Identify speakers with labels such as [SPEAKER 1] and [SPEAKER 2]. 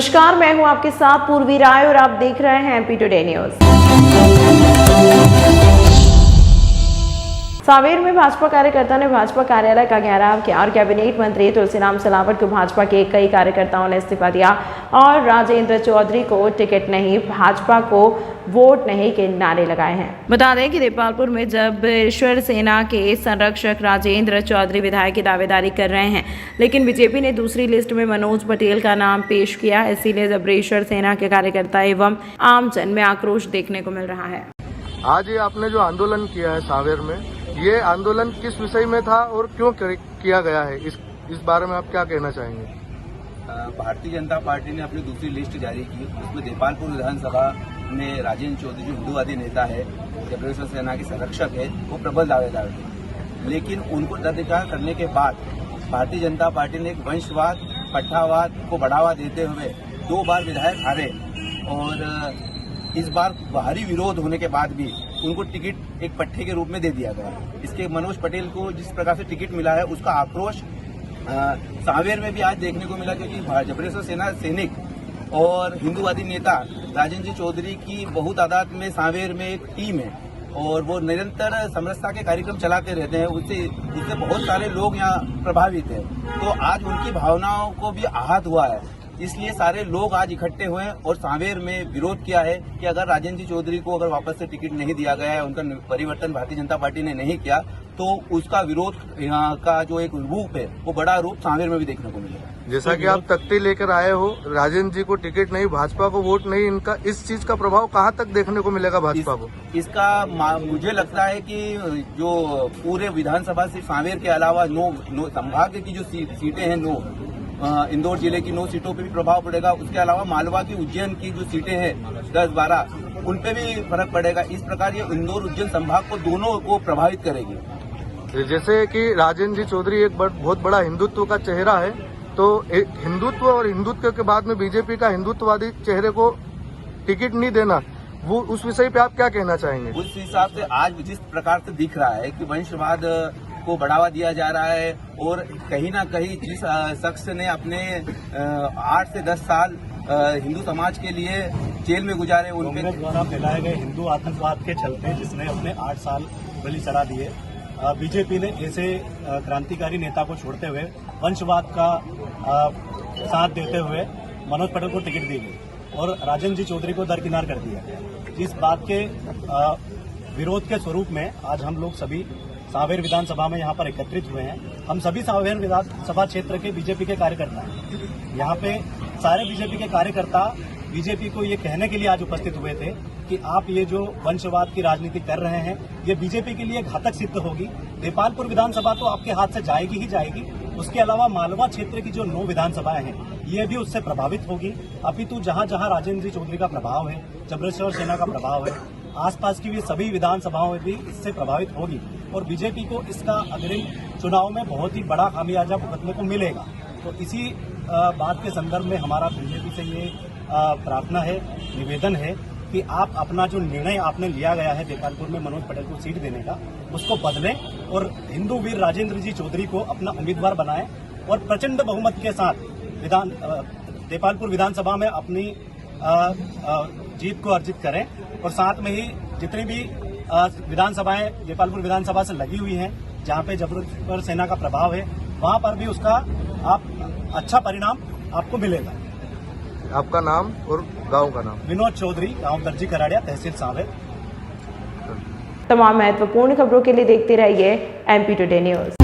[SPEAKER 1] नमस्कार, मैं हूं आपके साथ पूर्वी राय और आप देख रहे हैं एमपी टुडे न्यूज। सांवेर में भाजपा कार्यकर्ता ने भाजपा कार्यालय का घेराव किया और कैबिनेट मंत्री तुलसीराम सिलावट को भाजपा के कई कार्यकर्ताओं ने इस्तीफा दिया और राजेंद्र चौधरी को टिकट नहीं, भाजपा को वोट नहीं के नारे लगाए हैं। बता दें कि देपालपुर में जबरेश्वर सेना के संरक्षक राजेंद्र चौधरी विधायक की दावेदारी कर रहे हैं, लेकिन बीजेपी ने दूसरी लिस्ट में मनोज पटेल का नाम पेश किया। इसीलिए जबरेश्वर सेना के कार्यकर्ता एवं आमजन में आक्रोश देखने को मिल रहा है।
[SPEAKER 2] आज ये आपने जो आंदोलन किया है सांवेर में, ये आंदोलन किस विषय में था और क्यों किया गया है, इस बारे में आप क्या कहना चाहेंगे?
[SPEAKER 3] भारतीय जनता पार्टी ने अपनी दूसरी लिस्ट जारी की। उसमें देपालपुर विधानसभा में राजेंद्र चौधरी जो हिंदूवादी नेता है, जबरेश्वर सेना के संरक्षक है, वो प्रबल दावेदार थे। लेकिन उनको दरकिनार करने के बाद भारतीय जनता पार्टी ने एक वंशवाद, पट्टावाद को बढ़ावा देते हुए 2 बार विधायक हारे और इस बार भारी विरोध होने के बाद भी उनको टिकट एक पट्टे के रूप में दे दिया गया। इसके मनोज पटेल को जिस प्रकार से टिकट मिला है उसका आक्रोश सांवेर में भी आज देखने को मिला, क्योंकि जबरेश्वर सेना सैनिक और हिंदूवादी नेता राजेंद्र चौधरी की बहुत तादाद में सांवेर में एक टीम है और वो निरंतर समरसता के कार्यक्रम चलाते रहते हैं। उससे बहुत सारे लोग यहाँ प्रभावित हैं। तो आज उनकी भावनाओं को भी आहत हुआ है, इसलिए सारे लोग आज इकट्ठे हुए हैं और सांवेर में विरोध किया है कि अगर राजेंद्र चौधरी को अगर वापस से टिकट नहीं दिया गया है, उनका परिवर्तन भारतीय जनता पार्टी ने नहीं किया, तो उसका विरोध यहाँ का जो एक रूप है वो बड़ा रूप सांवेर में भी देखने को मिलेगा।
[SPEAKER 2] जैसा कि आप तख्ती लेकर आए हो, राजेंद्र जी को टिकट नहीं, भाजपा को वोट नहीं, इनका इस चीज का प्रभाव कहाँ तक देखने को मिलेगा भाजपा को?
[SPEAKER 3] इसका मुझे लगता है कि जो पूरे विधानसभा से सांवेर के अलावा 9 संभाग की जो सीटें हैं, 9 इंदौर जिले की 9 सीटों पे भी प्रभाव पड़ेगा। उसके अलावा मालवा की, उज्जैन की जो सीटें हैं 10-12, उन पे भी फर्क पड़ेगा। इस प्रकार ये इंदौर उज्जैन संभाग को दोनों को प्रभावित करेगी।
[SPEAKER 2] जैसे कि राजेंद्र जी चौधरी एक बहुत बड़ा हिंदुत्व का चेहरा है, तो हिंदुत्व और हिंदुत्व के बाद में बीजेपी का हिंदुत्ववादी चेहरे को टिकट नहीं देना, वो उस विषय पे आप क्या कहना चाहेंगे? उस
[SPEAKER 3] हिसाब से आज जिस प्रकार से दिख रहा है कि वंशवाद को बढ़ावा दिया जा रहा है और कहीं ना कहीं जिस शख्स ने अपने 8 से 10 साल हिंदू समाज के लिए जेल में गुजारे, उनके
[SPEAKER 4] द्वारा फैलाए गए हिंदू आतंकवाद के चलते जिसने अपने 8 साल बलि चढ़ा दिए, बीजेपी ने ऐसे क्रांतिकारी नेता को छोड़ते हुए वंशवाद का साथ देते हुए मनोज पटेल को टिकट दी गई और राजेंद्र जी चौधरी को दरकिनार कर दिया गया। इस बात के विरोध के स्वरूप में आज हम लोग सभी सांवेर विधानसभा में यहाँ पर एकत्रित हुए हैं। हम सभी सांवेर विधानसभा क्षेत्र के बीजेपी के कार्यकर्ता हैं। यहाँ पे सारे बीजेपी के कार्यकर्ता बीजेपी को ये कहने के लिए आज उपस्थित हुए थे कि आप ये जो वंशवाद की राजनीति कर रहे हैं, ये बीजेपी के लिए घातक सिद्ध होगी। देपालपुर विधानसभा तो आपके हाथ से जाएगी ही जाएगी, उसके अलावा मालवा क्षेत्र की जो 9 विधानसभाएं हैं, ये भी उससे प्रभावित होगी। अपितु जहां जहां राजेंद्र चौधरी का प्रभाव है, जबरेश्वर सेना का प्रभाव है, आसपास की भी सभी विधानसभाओं में भी इससे प्रभावित होगी और बीजेपी को इसका अग्रिम चुनाव में बहुत ही बड़ा खामियाजा भुगतने को मिलेगा। तो इसी बात के संदर्भ में हमारा बीजेपी से ये प्रार्थना है, निवेदन है कि आप अपना जो निर्णय आपने लिया गया है देपालपुर में मनोज पटेल को सीट देने का, उसको बदलें और हिंदू वीर राजेंद्र जी चौधरी को अपना उम्मीदवार बनाएं और प्रचंड बहुमत के साथ देपालपुर विधानसभा में अपनी जीत को अर्जित करें और साथ में ही जितनी भी विधानसभाएं देपालपुर विधानसभा से लगी हुई हैं, जहां पे जबरेश्वर सेना का प्रभाव है, वहां पर भी उसका अच्छा परिणाम आपको मिलेगा।
[SPEAKER 2] आपका नाम और गांव का नाम?
[SPEAKER 4] विनोद चौधरी, गांव दर्जी कराड़िया, तहसील सांवेर।
[SPEAKER 1] तमाम महत्वपूर्ण खबरों के लिए देखते रहिए एमपी टुडे न्यूज।